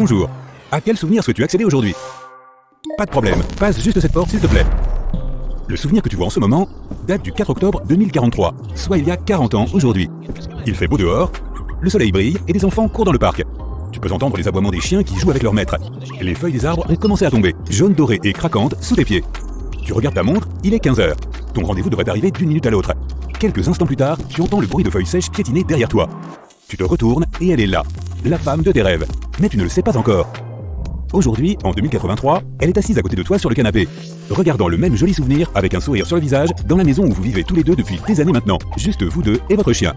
Bonjour. À quel souvenir souhaites-tu accéder aujourd'hui? Pas de problème, passe juste cette porte s'il te plaît. Le souvenir que tu vois en ce moment date du 4 octobre 2043, soit il y a 40 ans aujourd'hui. Il fait beau dehors, le soleil brille et des enfants courent dans le parc. Tu peux entendre les aboiements des chiens qui jouent avec leur maître. Les feuilles des arbres ont commencé à tomber, jaunes, dorées et craquantes sous tes pieds. Tu regardes ta montre, il est 15h. Ton rendez-vous devrait arriver d'une minute à l'autre. Quelques instants plus tard, tu entends le bruit de feuilles sèches piétiner derrière toi. Tu te retournes et elle est là, la femme de tes rêves. Mais tu ne le sais pas encore. Aujourd'hui, en 2083, elle est assise à côté de toi sur le canapé, regardant le même joli souvenir avec un sourire sur le visage dans la maison où vous vivez tous les deux depuis des années maintenant, juste vous deux et votre chien.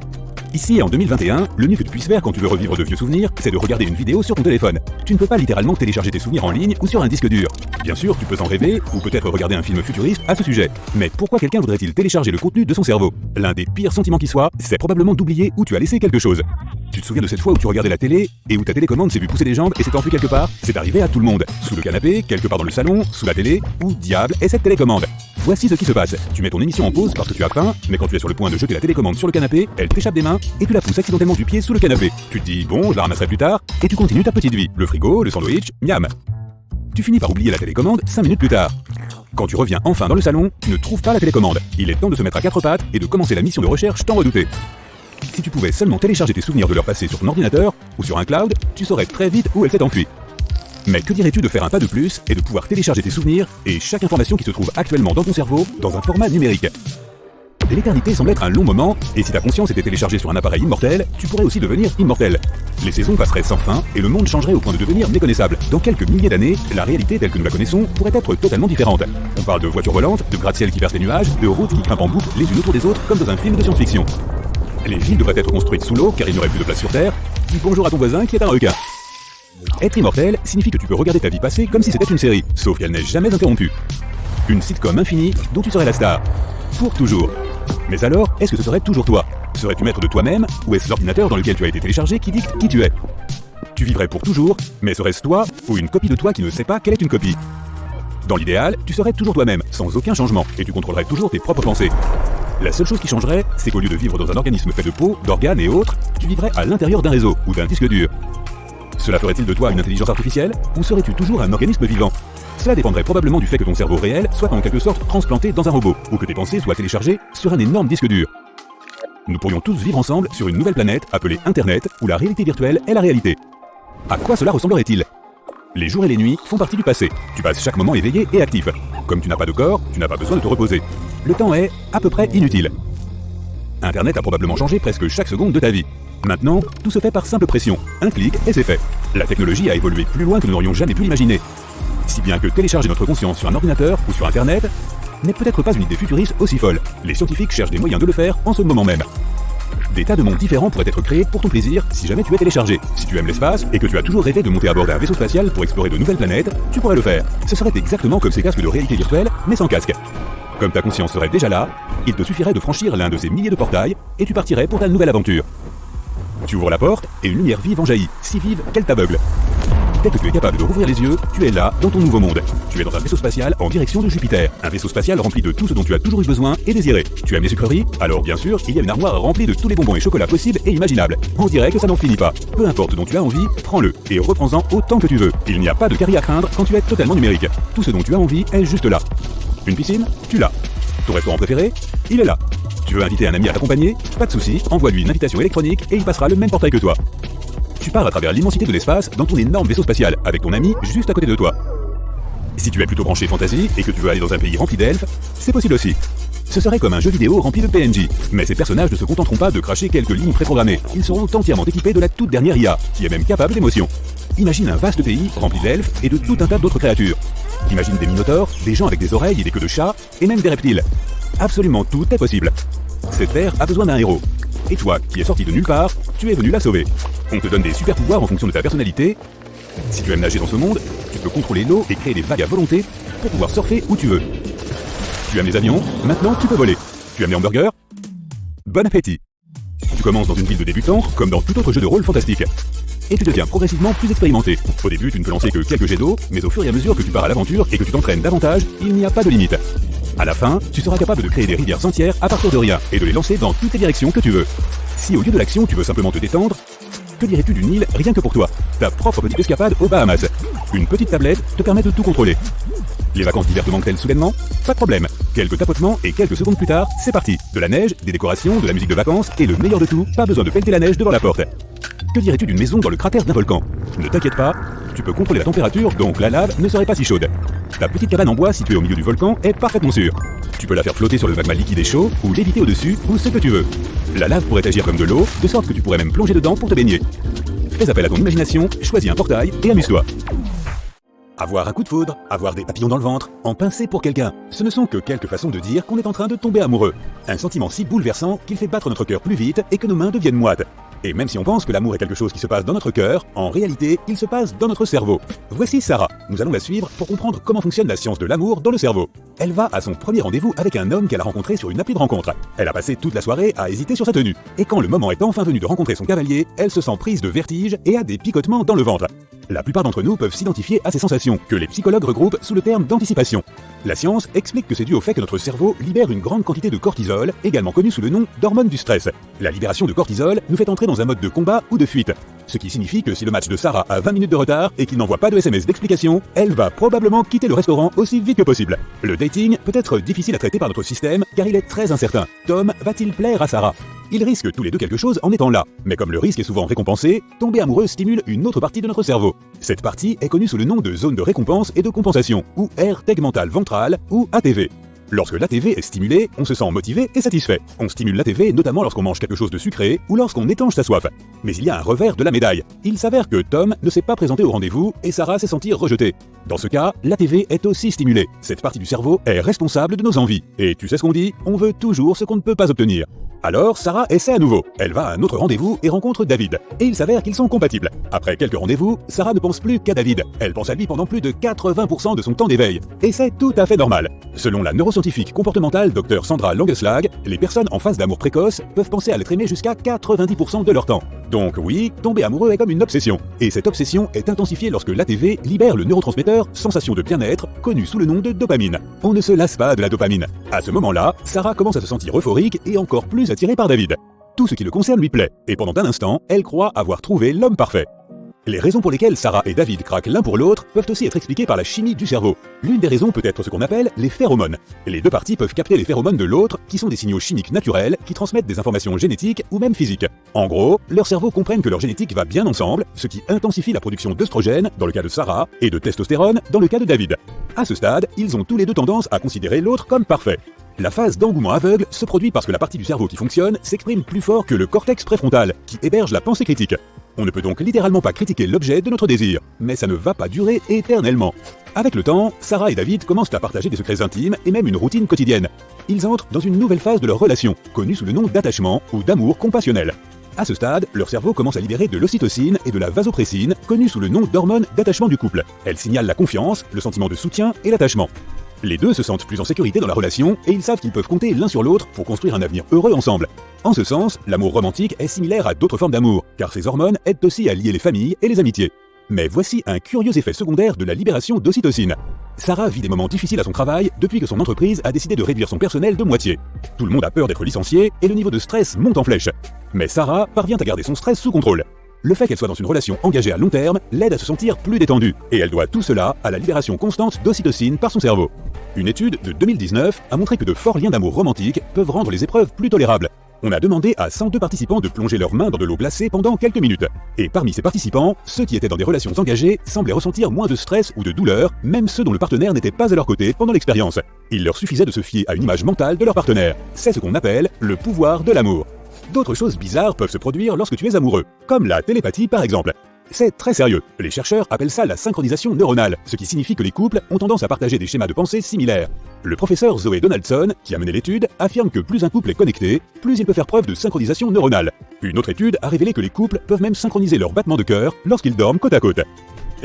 Ici, en 2021, le mieux que tu puisses faire quand tu veux revivre de vieux souvenirs, c'est de regarder une vidéo sur ton téléphone. Tu ne peux pas littéralement télécharger tes souvenirs en ligne ou sur un disque dur. Bien sûr, tu peux s'en rêver ou peut-être regarder un film futuriste à ce sujet. Mais pourquoi quelqu'un voudrait-il télécharger le contenu de son cerveau? L'un des pires sentiments qui soit, c'est probablement d'oublier où tu as laissé quelque chose. Tu te souviens de cette fois où tu regardais la télé et où ta télécommande s'est vue pousser les jambes et s'est enfuie quelque part? C'est arrivé à tout le monde. Sous le canapé, quelque part dans le salon, sous la télé, où diable est cette télécommande? Voici ce qui se passe. Tu mets ton émission en pause parce que tu as faim, mais quand tu es sur le point de jeter la télécommande sur le canapé, elle t'échappe des mains et tu la pousses accidentellement du pied sous le canapé. Tu te dis, bon, je la ramasserai plus tard, et tu continues ta petite vie. Le frigo, le sandwich, miam. Tu finis par oublier la télécommande 5 minutes plus tard. Quand tu reviens enfin dans le salon, tu ne trouves pas la télécommande. Il est temps de se mettre à quatre pattes et de commencer la mission de recherche tant redoutée. Si tu pouvais seulement télécharger tes souvenirs de leur passé sur ton ordinateur ou sur un cloud, tu saurais très vite où elle s'est enfuie. Mais que dirais-tu de faire un pas de plus et de pouvoir télécharger tes souvenirs et chaque information qui se trouve actuellement dans ton cerveau dans un format numérique? L'éternité semble être un long moment, et si ta conscience était téléchargée sur un appareil immortel, tu pourrais aussi devenir immortel. Les saisons passeraient sans fin, et le monde changerait au point de devenir méconnaissable. Dans quelques milliers d'années, la réalité telle que nous la connaissons pourrait être totalement différente. On parle de voitures volantes, de gratte-ciel qui percent les nuages, de routes qui grimpent en boucle les unes autour des autres comme dans un film de science-fiction. Les villes devraient être construites sous l'eau car il n'y aurait plus de place sur Terre. Dis bonjour à ton voisin qui est un requin. Être immortel signifie que tu peux regarder ta vie passée comme si c'était une série, sauf qu'elle n'est jamais interrompue. Une sitcom infinie dont tu serais la star. Pour toujours. Mais alors, est-ce que ce serait toujours toi? Serais-tu maître de toi-même, ou est-ce l'ordinateur dans lequel tu as été téléchargé qui dicte qui tu es? Tu vivrais pour toujours, mais serait-ce toi, ou une copie de toi qui ne sait pas quelle est une copie? Dans l'idéal, tu serais toujours toi-même, sans aucun changement, et tu contrôlerais toujours tes propres pensées. La seule chose qui changerait, c'est qu'au lieu de vivre dans un organisme fait de peau, d'organes et autres, tu vivrais à l'intérieur d'un réseau, ou d'un disque dur. Cela ferait-il de toi une intelligence artificielle, ou serais-tu toujours un organisme vivant? Cela dépendrait probablement du fait que ton cerveau réel soit en quelque sorte transplanté dans un robot, ou que tes pensées soient téléchargées sur un énorme disque dur. Nous pourrions tous vivre ensemble sur une nouvelle planète appelée Internet, où la réalité virtuelle est la réalité. À quoi cela ressemblerait-il? Les jours et les nuits font partie du passé. Tu passes chaque moment éveillé et actif. Comme tu n'as pas de corps, tu n'as pas besoin de te reposer. Le temps est à peu près inutile. Internet a probablement changé presque chaque seconde de ta vie. Maintenant, tout se fait par simple pression. Un clic et c'est fait. La technologie a évolué plus loin que nous n'aurions jamais pu l'imaginer. Si bien que télécharger notre conscience sur un ordinateur ou sur Internet n'est peut-être pas une idée futuriste aussi folle. Les scientifiques cherchent des moyens de le faire en ce moment même. Des tas de mondes différents pourraient être créés pour ton plaisir si jamais tu es téléchargé. Si tu aimes l'espace et que tu as toujours rêvé de monter à bord d'un vaisseau spatial pour explorer de nouvelles planètes, tu pourrais le faire. Ce serait exactement comme ces casques de réalité virtuelle, mais sans casque. Comme ta conscience serait déjà là, il te suffirait de franchir l'un de ces milliers de portails et tu partirais pour ta nouvelle aventure. Tu ouvres la porte et une lumière vive en jaillit, si vive qu'elle t'aveugle. Dès que tu es capable de rouvrir les yeux, tu es là, dans ton nouveau monde. Tu es dans un vaisseau spatial en direction de Jupiter. Un vaisseau spatial rempli de tout ce dont tu as toujours eu besoin et désiré. Tu aimes les sucreries? Alors bien sûr, il y a une armoire remplie de tous les bonbons et chocolats possibles et imaginables. On dirait que ça n'en finit pas. Peu importe dont tu as envie, prends-le et reprends-en autant que tu veux. Il n'y a pas de carie à craindre quand tu es totalement numérique. Tout ce dont tu as envie est juste là. Une piscine? Tu l'as. Ton restaurant préféré? Il est là. Tu veux inviter un ami à t'accompagner? Pas de souci, envoie-lui une invitation électronique et il passera le même portail que toi. Tu pars à travers l'immensité de l'espace dans ton énorme vaisseau spatial, avec ton ami juste à côté de toi. Si tu es plutôt branché fantasy et que tu veux aller dans un pays rempli d'elfes, c'est possible aussi. Ce serait comme un jeu vidéo rempli de PNJ, mais ces personnages ne se contenteront pas de cracher quelques lignes préprogrammées. Ils seront entièrement équipés de la toute dernière IA, qui est même capable d'émotion. Imagine un vaste pays rempli d'elfes et de tout un tas d'autres créatures. Imagine des minotaures, des gens avec des oreilles et des queues de chat, et même des reptiles. Absolument tout est possible. Cette terre a besoin d'un héros. Et toi, qui es sorti de nulle part, tu es venu la sauver. On te donne des super pouvoirs en fonction de ta personnalité. Si tu aimes nager dans ce monde, tu peux contrôler l'eau et créer des vagues à volonté pour pouvoir surfer où tu veux. Tu aimes les avions, maintenant tu peux voler. Tu aimes les hamburgers? Bon appétit! Tu commences dans une ville de débutants, comme dans tout autre jeu de rôle fantastique. Et tu deviens progressivement plus expérimenté. Au début, tu ne peux lancer que quelques jets d'eau, mais au fur et à mesure que tu pars à l'aventure et que tu t'entraînes davantage, il n'y a pas de limite. À la fin, tu seras capable de créer des rivières entières à partir de rien et de les lancer dans toutes les directions que tu veux. Si au lieu de l'action, tu veux simplement te détendre, Que dirais-tu d'une île rien que pour toi? Ta propre petite escapade aux Bahamas. Une petite tablette te permet de tout contrôler. Les vacances d'hiver te manquent-elles soudainement? Pas de problème. Quelques tapotements et quelques secondes plus tard, c'est parti. De la neige, des décorations, de la musique de vacances et le meilleur de tout, pas besoin de pelleter la neige devant la porte. Que dirais-tu d'une maison dans le cratère d'un volcan? Ne t'inquiète pas, tu peux contrôler la température, donc la lave ne serait pas si chaude. Ta petite cabane en bois située au milieu du volcan est parfaitement sûre. Tu peux la faire flotter sur le magma liquide et chaud, ou l'éviter au-dessus, ou ce que tu veux. La lave pourrait agir comme de l'eau, de sorte que tu pourrais même plonger dedans pour te baigner. Fais appel à ton imagination, choisis un portail et amuse-toi. Avoir un coup de foudre, avoir des papillons dans le ventre, en pincer pour quelqu'un, ce ne sont que quelques façons de dire qu'on est en train de tomber amoureux. Un sentiment si bouleversant qu'il fait battre notre cœur plus vite et que nos mains deviennent moites. Et même si on pense que l'amour est quelque chose qui se passe dans notre cœur, en réalité, il se passe dans notre cerveau. Voici Sarah. Nous allons la suivre pour comprendre comment fonctionne la science de l'amour dans le cerveau. Elle va à son premier rendez-vous avec un homme qu'elle a rencontré sur une appli de rencontre. Elle a passé toute la soirée à hésiter sur sa tenue. Et quand le moment est enfin venu de rencontrer son cavalier, elle se sent prise de vertige et a des picotements dans le ventre. La plupart d'entre nous peuvent s'identifier à ces sensations, que les psychologues regroupent sous le terme d'anticipation. La science explique que c'est dû au fait que notre cerveau libère une grande quantité de cortisol, également connu sous le nom d'hormone du stress. La libération de cortisol nous fait entrer dans un mode de combat ou de fuite. Ce qui signifie que si le match de Sarah a 20 minutes de retard et qu'il n'envoie pas de SMS d'explication, elle va probablement quitter le restaurant aussi vite que possible. Le dating peut être difficile à traiter par notre système car il est très incertain. Tom va-t-il plaire à Sarah? Ils risquent tous les deux quelque chose en étant là. Mais comme le risque est souvent récompensé, tomber amoureux stimule une autre partie de notre cerveau. Cette partie est connue sous le nom de zone de récompense et de compensation, ou aire tegmentale ventrale, ou ATV. Lorsque l'ATV est stimulé, on se sent motivé et satisfait. On stimule l'ATV notamment lorsqu'on mange quelque chose de sucré ou lorsqu'on étanche sa soif. Mais il y a un revers de la médaille. Il s'avère que Tom ne s'est pas présenté au rendez-vous et Sarah s'est sentie rejetée. Dans ce cas, l'ATV est aussi stimulée. Cette partie du cerveau est responsable de nos envies. Et tu sais ce qu'on dit? On veut toujours ce qu'on ne peut pas obtenir. Alors, Sarah essaie à nouveau. Elle va à un autre rendez-vous et rencontre David. Et il s'avère qu'ils sont compatibles. Après quelques rendez-vous, Sarah ne pense plus qu'à David. Elle pense à lui pendant plus de 80% de son temps d'éveil. Et c'est tout à fait normal. Selon la neuroscientifique comportementale Dr Sandra Langeslag, les personnes en phase d'amour précoce peuvent penser à l'être aimé jusqu'à 90% de leur temps. Donc oui, tomber amoureux est comme une obsession. Et cette obsession est intensifiée lorsque l'ATV libère le neurotransmetteur sensation de bien-être, connu sous le nom de dopamine. On ne se lasse pas de la dopamine. À ce moment-là, Sarah commence à se sentir euphorique et encore plus attirée par David. Tout ce qui le concerne lui plaît, et pendant un instant, elle croit avoir trouvé l'homme parfait. Les raisons pour lesquelles Sarah et David craquent l'un pour l'autre peuvent aussi être expliquées par la chimie du cerveau. L'une des raisons peut être ce qu'on appelle les phéromones. Les deux parties peuvent capter les phéromones de l'autre, qui sont des signaux chimiques naturels qui transmettent des informations génétiques ou même physiques. En gros, leurs cerveaux comprennent que leur génétique va bien ensemble, ce qui intensifie la production d'œstrogène dans le cas de Sarah et de testostérone dans le cas de David. À ce stade, ils ont tous les deux tendance à considérer l'autre comme parfait. La phase d'engouement aveugle se produit parce que la partie du cerveau qui fonctionne s'exprime plus fort que le cortex préfrontal, qui héberge la pensée critique. On ne peut donc littéralement pas critiquer l'objet de notre désir, mais ça ne va pas durer éternellement. Avec le temps, Sarah et David commencent à partager des secrets intimes et même une routine quotidienne. Ils entrent dans une nouvelle phase de leur relation, connue sous le nom d'attachement ou d'amour compassionnel. À ce stade, leur cerveau commence à libérer de l'ocytocine et de la vasopressine, connues sous le nom d'hormones d'attachement du couple. Elles signalent la confiance, le sentiment de soutien et l'attachement. Les deux se sentent plus en sécurité dans la relation et ils savent qu'ils peuvent compter l'un sur l'autre pour construire un avenir heureux ensemble. En ce sens, l'amour romantique est similaire à d'autres formes d'amour, car ces hormones aident aussi à lier les familles et les amitiés. Mais voici un curieux effet secondaire de la libération d'ocytocine. Sarah vit des moments difficiles à son travail depuis que son entreprise a décidé de réduire son personnel de moitié. Tout le monde a peur d'être licencié et le niveau de stress monte en flèche. Mais Sarah parvient à garder son stress sous contrôle. Le fait qu'elle soit dans une relation engagée à long terme l'aide à se sentir plus détendue, et elle doit tout cela à la libération constante d'ocytocine par son cerveau. Une étude de 2019 a montré que de forts liens d'amour romantiques peuvent rendre les épreuves plus tolérables. On a demandé à 102 participants de plonger leurs mains dans de l'eau glacée pendant quelques minutes. Et parmi ces participants, ceux qui étaient dans des relations engagées semblaient ressentir moins de stress ou de douleur, même ceux dont le partenaire n'était pas à leur côté pendant l'expérience. Il leur suffisait de se fier à une image mentale de leur partenaire. C'est ce qu'on appelle le pouvoir de l'amour. D'autres choses bizarres peuvent se produire lorsque tu es amoureux, comme la télépathie par exemple. C'est très sérieux. Les chercheurs appellent ça la synchronisation neuronale, ce qui signifie que les couples ont tendance à partager des schémas de pensée similaires. Le professeur Zoé Donaldson, qui a mené l'étude, affirme que plus un couple est connecté, plus il peut faire preuve de synchronisation neuronale. Une autre étude a révélé que les couples peuvent même synchroniser leurs battements de cœur lorsqu'ils dorment côte à côte.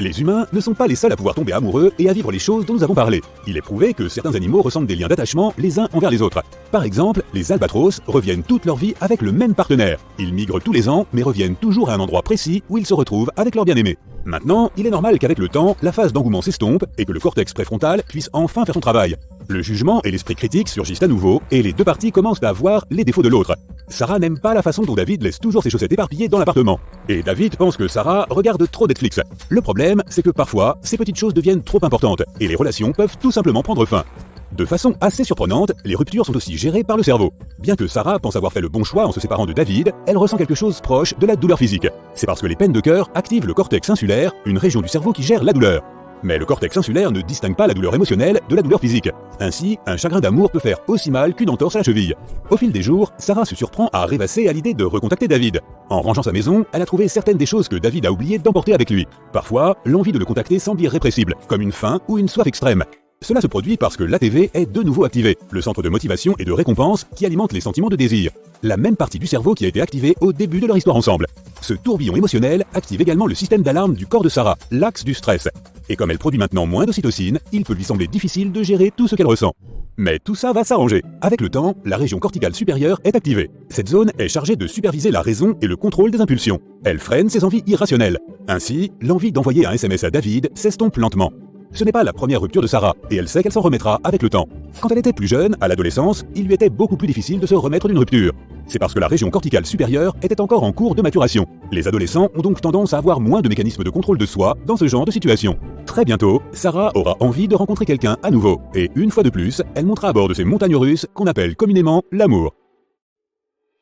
Les humains ne sont pas les seuls à pouvoir tomber amoureux et à vivre les choses dont nous avons parlé. Il est prouvé que certains animaux ressentent des liens d'attachement les uns envers les autres. Par exemple, les albatros reviennent toute leur vie avec le même partenaire. Ils migrent tous les ans, mais reviennent toujours à un endroit précis où ils se retrouvent avec leur bien-aimé. Maintenant, il est normal qu'avec le temps, la phase d'engouement s'estompe et que le cortex préfrontal puisse enfin faire son travail. Le jugement et l'esprit critique surgissent à nouveau et les deux parties commencent à voir les défauts de l'autre. Sarah n'aime pas la façon dont David laisse toujours ses chaussettes éparpillées dans l'appartement. Et David pense que Sarah regarde trop Netflix. Le problème, c'est que parfois, ces petites choses deviennent trop importantes et les relations peuvent tout simplement prendre fin. De façon assez surprenante, les ruptures sont aussi gérées par le cerveau. Bien que Sarah pense avoir fait le bon choix en se séparant de David, elle ressent quelque chose proche de la douleur physique. C'est parce que les peines de cœur activent le cortex insulaire, une région du cerveau qui gère la douleur. Mais le cortex insulaire ne distingue pas la douleur émotionnelle de la douleur physique. Ainsi, un chagrin d'amour peut faire aussi mal qu'une entorse à la cheville. Au fil des jours, Sarah se surprend à rêvasser à l'idée de recontacter David. En rangeant sa maison, elle a trouvé certaines des choses que David a oublié d'emporter avec lui. Parfois, l'envie de le contacter semble irrépressible, comme une faim ou une soif extrême. Cela se produit parce que l'ATV est de nouveau activé, le centre de motivation et de récompense qui alimente les sentiments de désir. La même partie du cerveau qui a été activée au début de leur histoire ensemble. Ce tourbillon émotionnel active également le système d'alarme du corps de Sarah, l'axe du stress. Et comme elle produit maintenant moins d'ocytocine, il peut lui sembler difficile de gérer tout ce qu'elle ressent. Mais tout ça va s'arranger. Avec le temps, la région corticale supérieure est activée. Cette zone est chargée de superviser la raison et le contrôle des impulsions. Elle freine ses envies irrationnelles. Ainsi, l'envie d'envoyer un SMS à David s'estompe lentement. Ce n'est pas la première rupture de Sarah, et elle sait qu'elle s'en remettra avec le temps. Quand elle était plus jeune, à l'adolescence, il lui était beaucoup plus difficile de se remettre d'une rupture. C'est parce que la région corticale supérieure était encore en cours de maturation. Les adolescents ont donc tendance à avoir moins de mécanismes de contrôle de soi dans ce genre de situation. Très bientôt, Sarah aura envie de rencontrer quelqu'un à nouveau, et une fois de plus, elle montera à bord de ces montagnes russes qu'on appelle communément l'amour.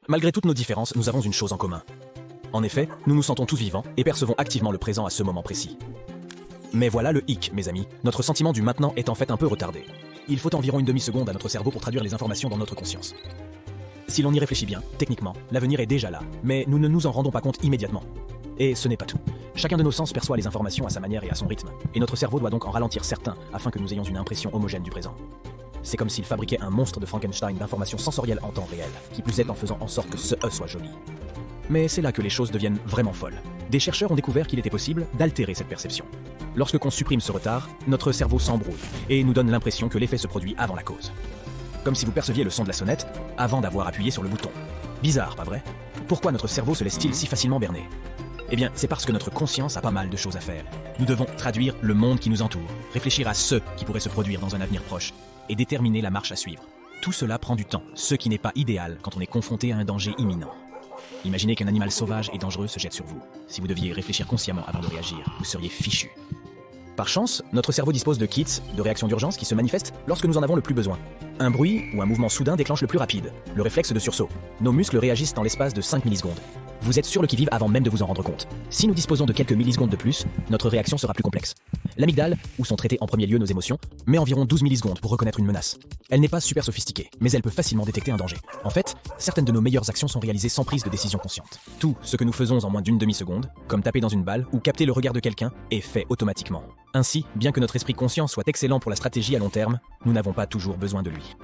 Malgré toutes nos différences, nous avons une chose en commun. En effet, nous nous sentons tous vivants et percevons activement le présent à ce moment précis. Mais voilà le hic, mes amis, notre sentiment du maintenant est en fait un peu retardé. Il faut environ une demi-seconde à notre cerveau pour traduire les informations dans notre conscience. Si l'on y réfléchit bien, techniquement, l'avenir est déjà là, mais nous ne nous en rendons pas compte immédiatement. Et ce n'est pas tout. Chacun de nos sens perçoit les informations à sa manière et à son rythme, et notre cerveau doit donc en ralentir certains afin que nous ayons une impression homogène du présent. C'est comme s'il fabriquait un monstre de Frankenstein d'informations sensorielles en temps réel, qui plus est en faisant en sorte que ce E soit joli. Mais c'est là que les choses deviennent vraiment folles. Des chercheurs ont découvert qu'il était possible d'altérer cette perception. Lorsque l'on supprime ce retard, notre cerveau s'embrouille et nous donne l'impression que l'effet se produit avant la cause. Comme si vous perceviez le son de la sonnette avant d'avoir appuyé sur le bouton. Bizarre, pas vrai? Pourquoi notre cerveau se laisse-t-il si facilement berner? Eh bien, c'est parce que notre conscience a pas mal de choses à faire. Nous devons traduire le monde qui nous entoure, réfléchir à ce qui pourrait se produire dans un avenir proche, et déterminer la marche à suivre. Tout cela prend du temps, ce qui n'est pas idéal quand on est confronté à un danger imminent. Imaginez qu'un animal sauvage et dangereux se jette sur vous. Si vous deviez réfléchir consciemment avant de réagir, vous seriez fichu. Par chance, notre cerveau dispose de kits, de réactions d'urgence qui se manifestent lorsque nous en avons le plus besoin. Un bruit ou un mouvement soudain déclenche le plus rapide, le réflexe de sursaut. Nos muscles réagissent dans l'espace de 5 millisecondes. Vous êtes sur le qui-vive avant même de vous en rendre compte. Si nous disposons de quelques millisecondes de plus, notre réaction sera plus complexe. L'amygdale, où sont traitées en premier lieu nos émotions, met environ 12 millisecondes pour reconnaître une menace. Elle n'est pas super sophistiquée, mais elle peut facilement détecter un danger. En fait, certaines de nos meilleures actions sont réalisées sans prise de décision consciente. Tout ce que nous faisons en moins d'une demi-seconde, comme taper dans une balle ou capter le regard de quelqu'un, est fait automatiquement. Ainsi, bien que notre esprit conscient soit excellent pour la stratégie à long terme, nous n'avons pas toujours besoin de lui.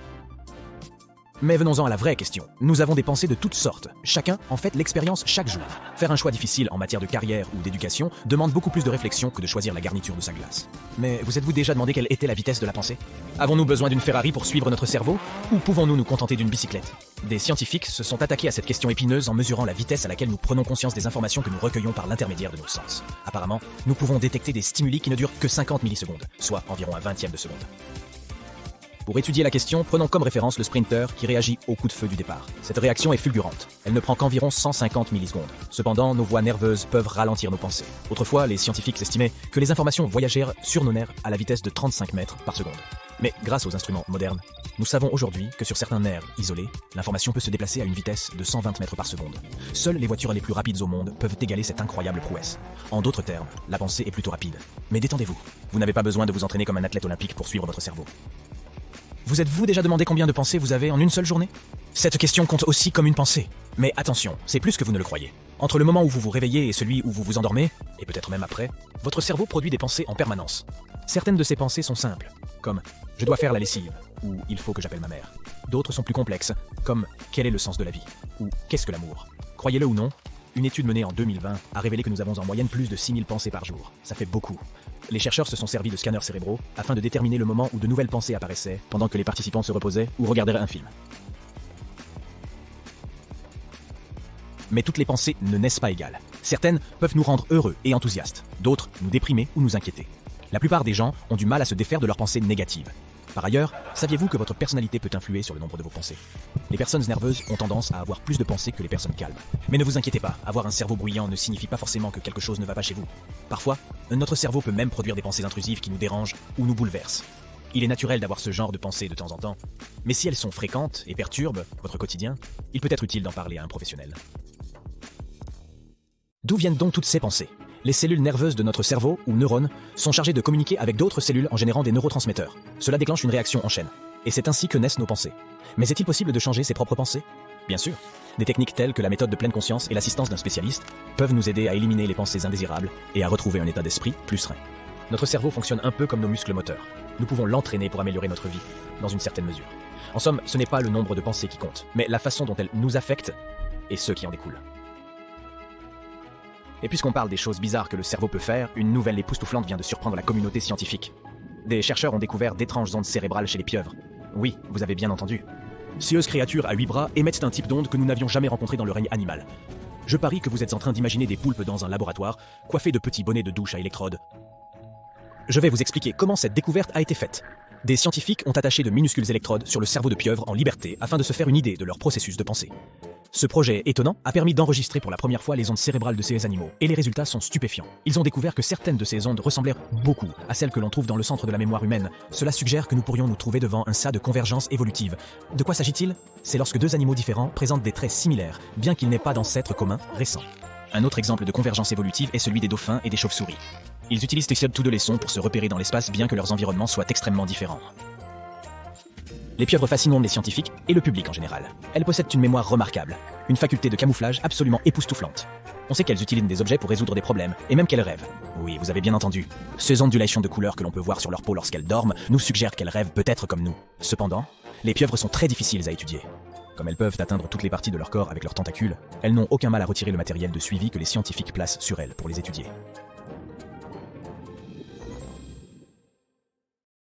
Mais venons-en à la vraie question. Nous avons des pensées de toutes sortes. Chacun en fait l'expérience chaque jour. Faire un choix difficile en matière de carrière ou d'éducation demande beaucoup plus de réflexion que de choisir la garniture de sa glace. Mais vous êtes-vous déjà demandé quelle était la vitesse de la pensée? Avons-nous besoin d'une Ferrari pour suivre notre cerveau? Ou pouvons-nous nous contenter d'une bicyclette? Des scientifiques se sont attaqués à cette question épineuse en mesurant la vitesse à laquelle nous prenons conscience des informations que nous recueillons par l'intermédiaire de nos sens. Apparemment, nous pouvons détecter des stimuli qui ne durent que 50 millisecondes, soit environ un vingtième de seconde. Pour étudier la question, prenons comme référence le sprinter qui réagit au coup de feu du départ. Cette réaction est fulgurante. Elle ne prend qu'environ 150 millisecondes. Cependant, nos voies nerveuses peuvent ralentir nos pensées. Autrefois, les scientifiques estimaient que les informations voyagèrent sur nos nerfs à la vitesse de 35 mètres par seconde. Mais grâce aux instruments modernes, nous savons aujourd'hui que sur certains nerfs isolés, l'information peut se déplacer à une vitesse de 120 mètres par seconde. Seules les voitures les plus rapides au monde peuvent égaler cette incroyable prouesse. En d'autres termes, la pensée est plutôt rapide. Mais détendez-vous. Vous n'avez pas besoin de vous entraîner comme un athlète olympique pour suivre votre cerveau. Vous êtes-vous déjà demandé combien de pensées vous avez en une seule journée? Cette question compte aussi comme une pensée. Mais attention, c'est plus que vous ne le croyez. Entre le moment où vous vous réveillez et celui où vous vous endormez, et peut-être même après, votre cerveau produit des pensées en permanence. Certaines de ces pensées sont simples, comme « je dois faire la lessive » ou « il faut que j'appelle ma mère ». D'autres sont plus complexes, comme « quel est le sens de la vie » ou « qu'est-ce que l'amour ». Croyez-le ou non, une étude menée en 2020 a révélé que nous avons en moyenne plus de 6000 pensées par jour. Ça fait beaucoup. Les chercheurs se sont servis de scanners cérébraux afin de déterminer le moment où de nouvelles pensées apparaissaient pendant que les participants se reposaient ou regardaient un film. Mais toutes les pensées ne naissent pas égales. Certaines peuvent nous rendre heureux et enthousiastes, d'autres nous déprimer ou nous inquiéter. La plupart des gens ont du mal à se défaire de leurs pensées négatives. Par ailleurs, saviez-vous que votre personnalité peut influer sur le nombre de vos pensées? Les personnes nerveuses ont tendance à avoir plus de pensées que les personnes calmes. Mais ne vous inquiétez pas, avoir un cerveau bruyant ne signifie pas forcément que quelque chose ne va pas chez vous. Parfois, notre cerveau peut même produire des pensées intrusives qui nous dérangent ou nous bouleversent. Il est naturel d'avoir ce genre de pensées de temps en temps, mais si elles sont fréquentes et perturbent votre quotidien, il peut être utile d'en parler à un professionnel. D'où viennent donc toutes ces pensées? Les cellules nerveuses de notre cerveau, ou neurones, sont chargées de communiquer avec d'autres cellules en générant des neurotransmetteurs. Cela déclenche une réaction en chaîne. Et c'est ainsi que naissent nos pensées. Mais est-il possible de changer ses propres pensées? Bien sûr. Des techniques telles que la méthode de pleine conscience et l'assistance d'un spécialiste peuvent nous aider à éliminer les pensées indésirables et à retrouver un état d'esprit plus serein. Notre cerveau fonctionne un peu comme nos muscles moteurs. Nous pouvons l'entraîner pour améliorer notre vie, dans une certaine mesure. En somme, ce n'est pas le nombre de pensées qui compte, mais la façon dont elles nous affectent et ceux qui en découlent. Et puisqu'on parle des choses bizarres que le cerveau peut faire, une nouvelle époustouflante vient de surprendre la communauté scientifique. Des chercheurs ont découvert d'étranges ondes cérébrales chez les pieuvres. Oui, vous avez bien entendu. Ces créatures à 8 bras émettent un type d'onde que nous n'avions jamais rencontré dans le règne animal. Je parie que vous êtes en train d'imaginer des poulpes dans un laboratoire, coiffés de petits bonnets de douche à électrodes. Je vais vous expliquer comment cette découverte a été faite. Des scientifiques ont attaché de minuscules électrodes sur le cerveau de pieuvres en liberté afin de se faire une idée de leur processus de pensée. Ce projet étonnant a permis d'enregistrer pour la première fois les ondes cérébrales de ces animaux, et les résultats sont stupéfiants. Ils ont découvert que certaines de ces ondes ressemblèrent beaucoup à celles que l'on trouve dans le centre de la mémoire humaine. Cela suggère que nous pourrions nous trouver devant un cas de convergence évolutive. De quoi s'agit-il? C'est lorsque deux animaux différents présentent des traits similaires, bien qu'ils n'aient pas d'ancêtres communs récents. Un autre exemple de convergence évolutive est celui des dauphins et des chauves-souris. Ils utilisent tous deux les sons pour se repérer dans l'espace bien que leurs environnements soient extrêmement différents. Les pieuvres fascinent les scientifiques et le public en général. Elles possèdent une mémoire remarquable, une faculté de camouflage absolument époustouflante. On sait qu'elles utilisent des objets pour résoudre des problèmes, et même qu'elles rêvent. Oui, vous avez bien entendu. Ces ondulations de couleurs que l'on peut voir sur leur peau lorsqu'elles dorment nous suggèrent qu'elles rêvent peut-être comme nous. Cependant, les pieuvres sont très difficiles à étudier. Comme elles peuvent atteindre toutes les parties de leur corps avec leurs tentacules, elles n'ont aucun mal à retirer le matériel de suivi que les scientifiques placent sur elles pour les étudier.